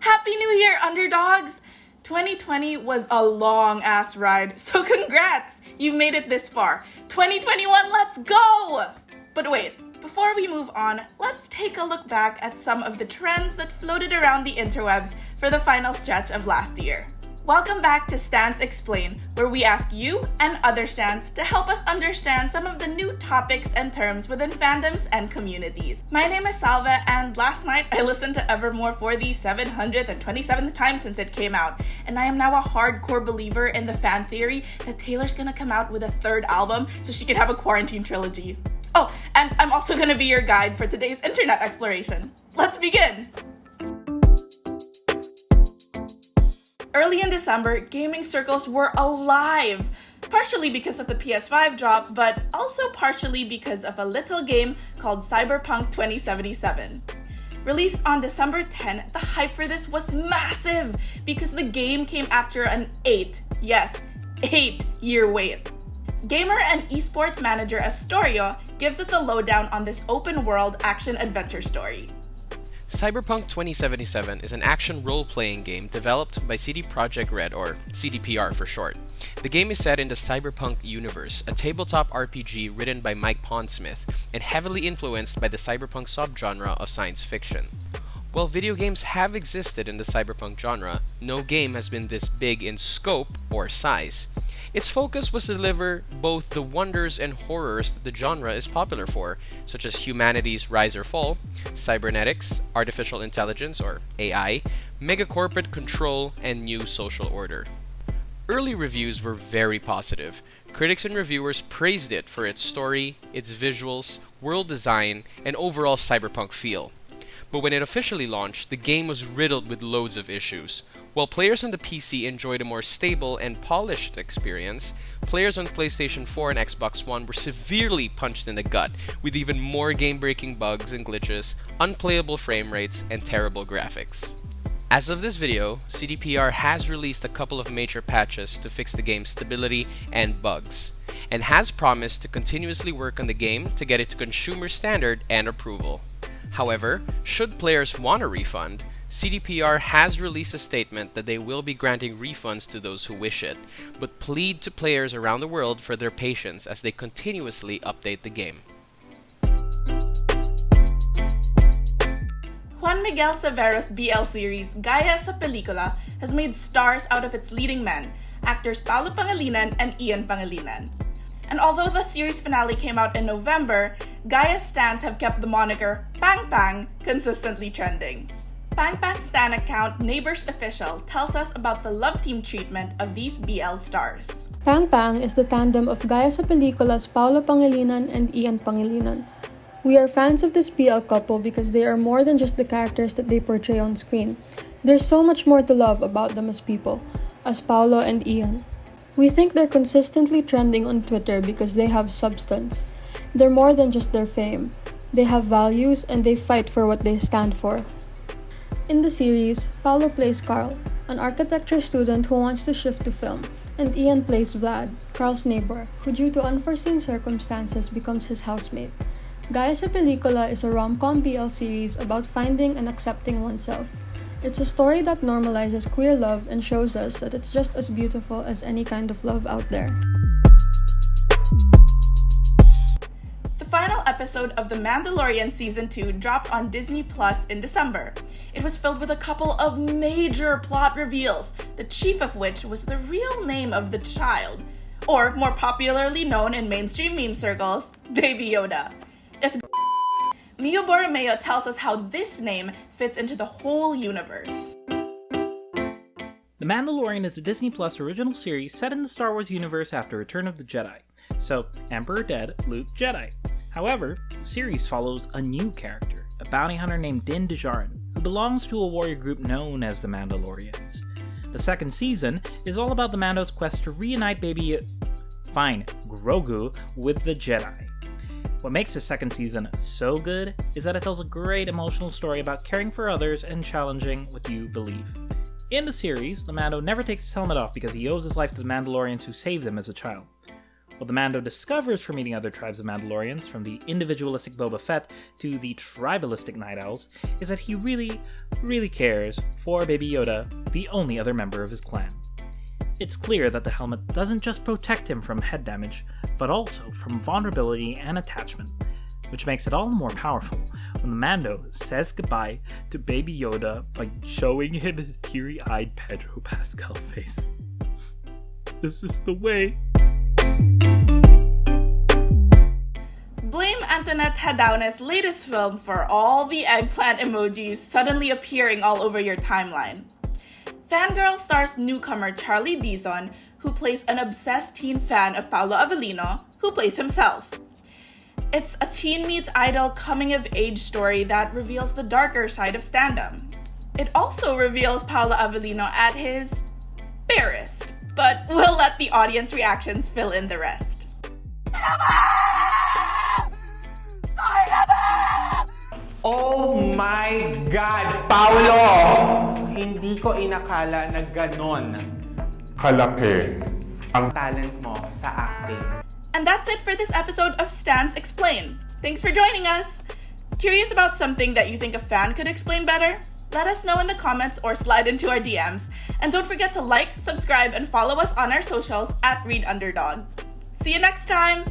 Happy New Year, Underdogs! 2020 was a long-ass ride, so congrats! You've made it this far. 2021, let's go! But wait, before we move on, let's take a look back at some of the trends that floated around the interwebs for the final stretch of last year. Welcome back to Stans Explain, where we ask you and other stans to help us understand some of the new topics and terms within fandoms and communities. My name is Salve, and last night I listened to Evermore for the 727th time since it came out, and I am now a hardcore believer in the fan theory that Taylor's gonna come out with a third album so she can have a quarantine trilogy. Oh, and I'm also gonna be your guide for today's internet exploration. Let's begin! Early in December, gaming circles were alive, partially because of the PS5 drop, but also partially because of a little game called Cyberpunk 2077. Released on December 10, the hype for this was massive because the game came after an 8-year wait. Gamer and esports manager Astorio gives us the lowdown on this open-world action-adventure story. Cyberpunk 2077 is an action role-playing game developed by CD Projekt Red, or CDPR for short. The game is set in the Cyberpunk universe, a tabletop RPG written by Mike Pondsmith and heavily influenced by the cyberpunk subgenre of science fiction. While video games have existed in the cyberpunk genre, no game has been this big in scope or size. Its focus was to deliver both the wonders and horrors that the genre is popular for, such as humanity's rise or fall, cybernetics, artificial intelligence or AI, megacorporate control, and new social order. Early reviews were very positive. Critics and reviewers praised it for its story, its visuals, world design, and overall cyberpunk feel. But when it officially launched, the game was riddled with loads of issues. While players on the PC enjoyed a more stable and polished experience, players on PlayStation 4 and Xbox One were severely punched in the gut with even more game-breaking bugs and glitches, unplayable frame rates, and terrible graphics. As of this video, CDPR has released a couple of major patches to fix the game's stability and bugs, and has promised to continuously work on the game to get it to consumer standard and approval. However, should players want a refund, CDPR has released a statement that they will be granting refunds to those who wish it, but plead to players around the world for their patience as they continuously update the game. Juan Miguel Severo's BL series, Gaya sa Pelikula, has made stars out of its leading men, actors Paulo Pangilinan and Ian Pangilinan. And although the series finale came out in November, Gaya's stans have kept the moniker PangPang consistently trending. PangPang stan account Neighbors Official tells us about the love team treatment of these BL stars. PangPang is the tandem of Gaya sa Pelikulas Paulo Pangilinan and Ian Pangilinan. We are fans of this BL couple because they are more than just the characters that they portray on screen. There's so much more to love about them as people, as Paulo and Ian. We think they're consistently trending on Twitter because they have substance. They're more than just their fame. They have values and they fight for what they stand for. In the series, Paulo plays Carl, an architecture student who wants to shift to film, and Ian plays Vlad, Carl's neighbor, who due to unforeseen circumstances becomes his housemate. Gaya sa Pelikula is a rom-com BL series about finding and accepting oneself. It's a story that normalizes queer love and shows us that it's just as beautiful as any kind of love out there. The final episode of The Mandalorian Season 2 dropped on Disney Plus in December. It was filled with a couple of major plot reveals, the chief of which was the real name of the child, or more popularly known in mainstream meme circles, Baby Yoda. It's Mio Borromeo tells us how this name fits into the whole universe. The Mandalorian is a Disney Plus original series set in the Star Wars universe after Return of the Jedi. So, Emperor dead, Luke Jedi. However, the series follows a new character, a bounty hunter named Din Djarin, who belongs to a warrior group known as the Mandalorians. The second season is all about the Mando's quest to reunite Grogu with the Jedi. What makes the second season so good is that it tells a great emotional story about caring for others and challenging what you believe. In the series, the Mando never takes his helmet off because he owes his life to the Mandalorians who saved him as a child. What the Mando discovers from meeting other tribes of Mandalorians, from the individualistic Boba Fett to the tribalistic Night Owls, is that he really, really cares for Baby Yoda, the only other member of his clan. It's clear that the helmet doesn't just protect him from head damage, but also from vulnerability and attachment, which makes it all the more powerful when the Mando says goodbye to Baby Yoda by showing him his teary-eyed Pedro Pascal face. This is the way. Blame Antoinette Hadaune's latest film for all the eggplant emojis suddenly appearing all over your timeline. Fangirl stars newcomer Charlie Dizon, who plays an obsessed teen fan of Paulo Avelino, who plays himself. It's a teen meets idol coming-of-age story that reveals the darker side of stand-up. It also reveals Paulo Avelino at his barest, but we'll let the audience reactions fill in the rest. Oh my God, Paulo! Hindi ko inakala na ganon kalaki ang talent mo sa acting. And that's it for this episode of Stans Explain. Thanks for joining us! Curious about something that you think a fan could explain better? Let us know in the comments or slide into our DMs. And don't forget to like, subscribe, and follow us on our socials at ReadUnderdog. See you next time!